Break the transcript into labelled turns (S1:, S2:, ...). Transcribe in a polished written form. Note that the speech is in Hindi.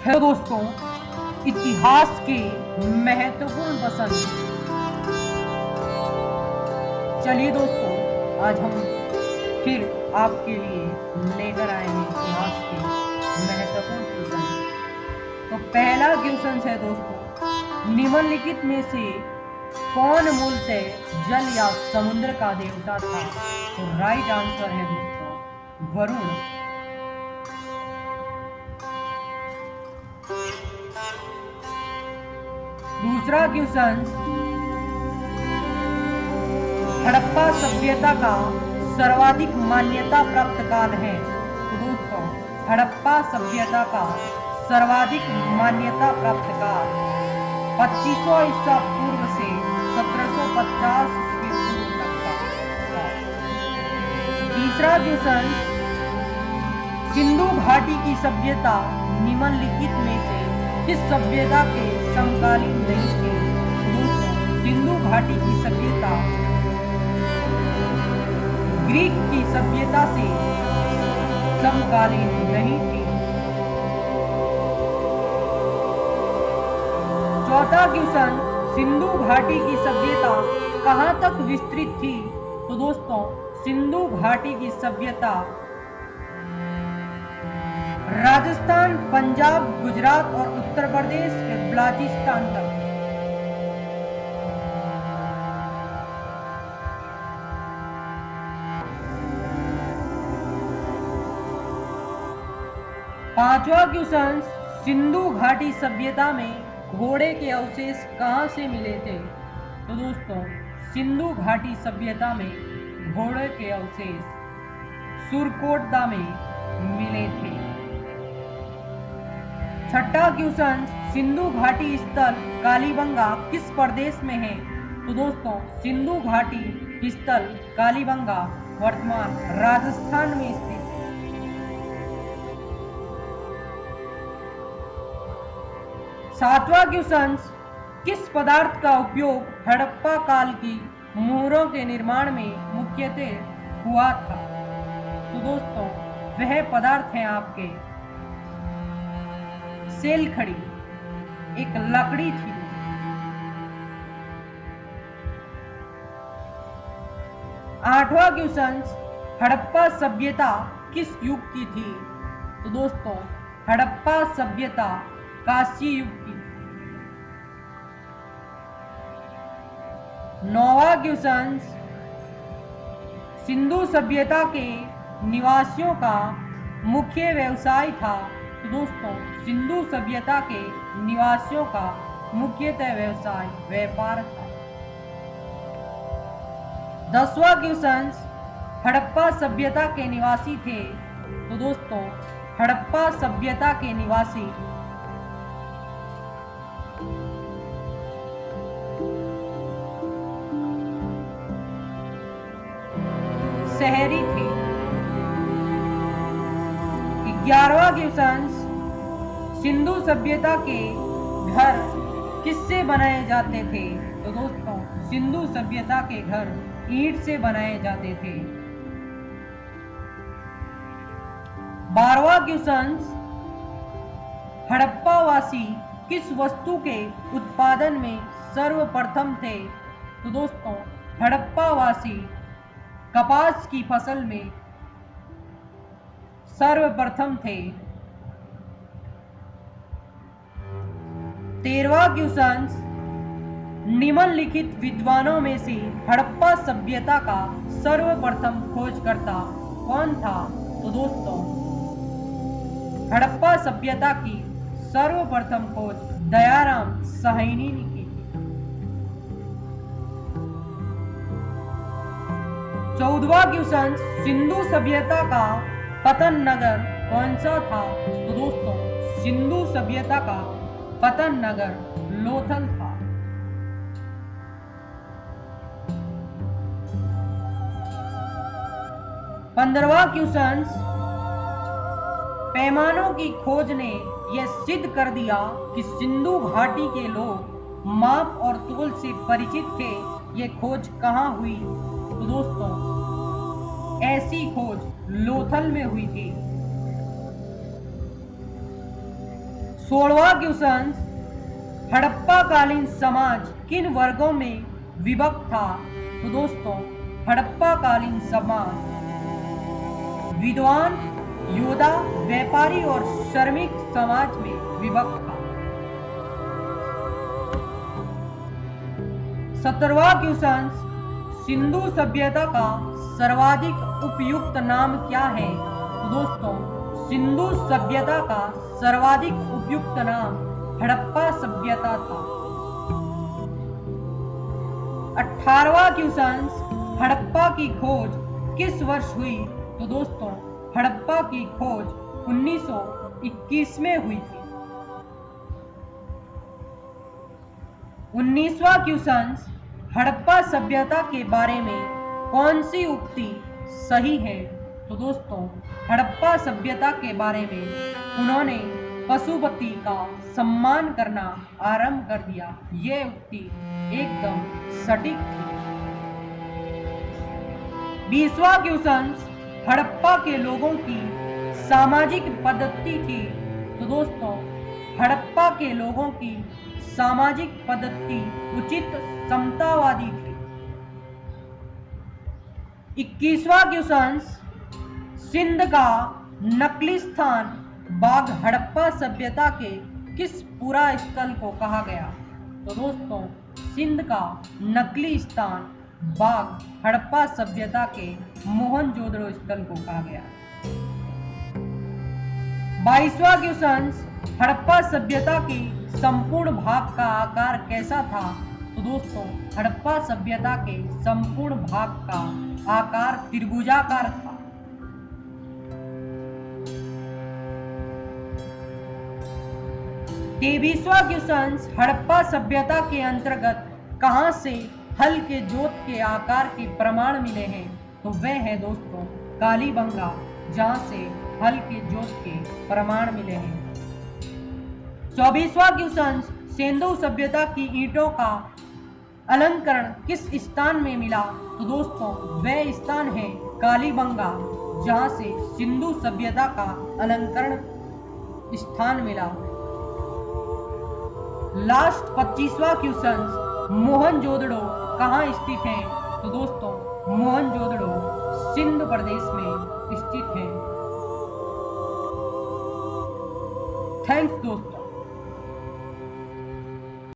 S1: हेलो दोस्तों, इतिहास के महत्वपूर्ण प्रश्न। चलिए दोस्तों, आज हम फिर आपके लिए लेकर आए हैं इतिहास के महत्वपूर्ण क्वेश्चन। तो पहला क्वेश्चन है दोस्तों, निम्नलिखित में से कौन मूलतः जल या समुद्र का देवता था? तो राइट आंसर है दोस्तों वरुण। दूसरा क्वेश्चन, हड़प्पा सभ्यता का सर्वाधिक मान्यता प्राप्त काल है? तो दोस्तों, हड़प्पा सभ्यता का सर्वाधिक मान्यता प्राप्त काल 2500 ईसा पूर्व से 1750 ईस्वी पूर्व तक था। तीसरा क्वेश्चन, सिंधु घाटी की सभ्यता निम्नलिखित में से किस सभ्यता के समकालीन नहीं थे? दोस्तों, सिंधु घाटी की सभ्यता ग्रीक की सभ्यता से समकालीन नहीं थी। चौथा क्वेश्चन, सिंधु घाटी की सभ्यता कहां तक विस्तृत थी? तो दोस्तों, सिंधु घाटी की सभ्यता राजस्थान, पंजाब, गुजरात और उत्तर प्रदेश के बलूचिस्तान तक। पांचवा क्वेश्चन, सिंधु घाटी सभ्यता में घोड़े के अवशेष कहां से मिले थे? तो दोस्तों, सिंधु घाटी सभ्यता में घोड़े के अवशेष सुरकोटदा में मिले थे। छठा क्वेश्चन, सिंधु घाटी स्थल कालीबंगा किस प्रदेश में है? तो दोस्तों, सिंधु घाटी स्थल कालीबंगा वर्तमान राजस्थान में स्थित। सातवां क्वेश्चन, किस पदार्थ का उपयोग हड़प्पा काल की मोहरों के निर्माण में मुख्यतः हुआ था? तो दोस्तों, वह पदार्थ है आपके सेलखड़ी, एक लकड़ी थी। आठवां क्वेश्चन, हड़प्पा सभ्यता किस युग की थी? तो दोस्तों, हड़प्पा सभ्यता कांस्य युग की। नौवां क्वेश्चन, सिंधु सभ्यता के निवासियों का मुख्य व्यवसाय था? तो दोस्तों, सिंधु सभ्यता के निवासियों का मुख्यतः व्यवसाय व्यापार था। 10वां क्वेश्चन, हड़प्पा सभ्यता के निवासी थे? तो दोस्तों, हड़प्पा सभ्यता के निवासी शहरी थे। 11वां क्वेश्चन, सिंधु सभ्यता के घर किससे बनाए जाते थे? तो दोस्तों, सिंधु सभ्यता के घर ईंट से बनाए जाते थे। 12वां क्वेश्चन, हड़प्पा वासी किस वस्तु के उत्पादन में सर्वप्रथम थे? तो दोस्तों, हड़प्पा वासी कपास की फसल में सर्वप्रथम थे। 13वां क्वेश्चन, निम्नलिखित विद्वानों में से हड़प्पा सभ्यता का सर्वप्रथम खोजकर्ता कौन था? तो दोस्तों, हड़प्पा सभ्यता की सर्वप्रथम खोज दयाराम साहनी ने की। 14वां क्वेश्चन, सिंधु सभ्यता का पतन नगर कौन सा था? तो दोस्तों, सिंधु सभ्यता का पतन नगर लोथल था। 15वां क्वेश्चन, पैमानों की खोज ने यह सिद्ध कर दिया कि सिंधु घाटी के लोग माप और तोल से परिचित थे। यह खोज कहां हुई? तो दोस्तों, ऐसी खोज लोथल में हुई थी। 16वां क्वेश्चन, हड़प्पा कालीन समाज किन वर्गों में विभक्त था? तो दोस्तों हड़प्पा कालीन समाज विद्वान, योद्धा, व्यापारी और श्रमिक समाज में विभक्त था। 17वां क्वेश्चन, सिंधु सभ्यता का सर्वाधिक उपयुक्त नाम क्या है? तो दोस्तों सिंधु सभ्यता का सर्वाधिक उपयुक्त नाम हड़प्पा सभ्यता था। 18वां क्वेश्चन, हड़प्पा की खोज किस वर्ष हुई? तो दोस्तों हड़प्पा की खोज 1921 में हुई थी। 19वां क्वेश्चन, हड़प्पा सभ्यता के बारे में कौन सी उक्ति सही है? तो दोस्तों हड़प्पा सभ्यता के बारे में उन्होंने पशुपति का सम्मान करना आरंभ कर दिया। ये उक्ति एकदम सटीक थी। 20वां क्वेश्चन, हड़प्पा के लोगों की सामाजिक पद्धति थी? तो दोस्तों हड़प्पा के लोगों की सामाजिक पद्धति उचित समतावादी थी। 21वां क्वेश्चन, सिंध का नकली स्थान बाघ हड़प्पा सभ्यता के किस पूरा स्थल को कहा गया? तो दोस्तों सिंध का नकली स्थान बाघ हड़प्पा सभ्यता के मोहनजोदड़ो स्थल को कहा गया। 22वां क्वेश्चन, हड़प्पा सभ्यता की संपूर्ण भाग का आकार कैसा था? तो दोस्तों हड़प्पा सभ्यता के संपूर्ण भाग का आकार त्रिभुजाकार था। 23वां क्वेश्चन, हड़प्पा सभ्यता के अंतर्गत कहां से हल के जोत के आकार के प्रमाण मिले हैं? तो वह है दोस्तों कालीबंगा, जहां से हल के जोत के प्रमाण मिले हैं। 24वां क्वेश्चन, सिंधु सभ्यता की ईंटों का अलंकरण किस स्थान में मिला? तो दोस्तों वह स्थान है कालीबंगा, जहां से सिंधु सभ्यता का अलंकरण स्थान मिला। लास्ट 25वां क्वेश्चन, मोहनजोदड़ो कहाँ स्थित है? तो दोस्तों मोहनजोदड़ो सिंध प्रदेश में स्थित है। थैंक्स दोस्तों।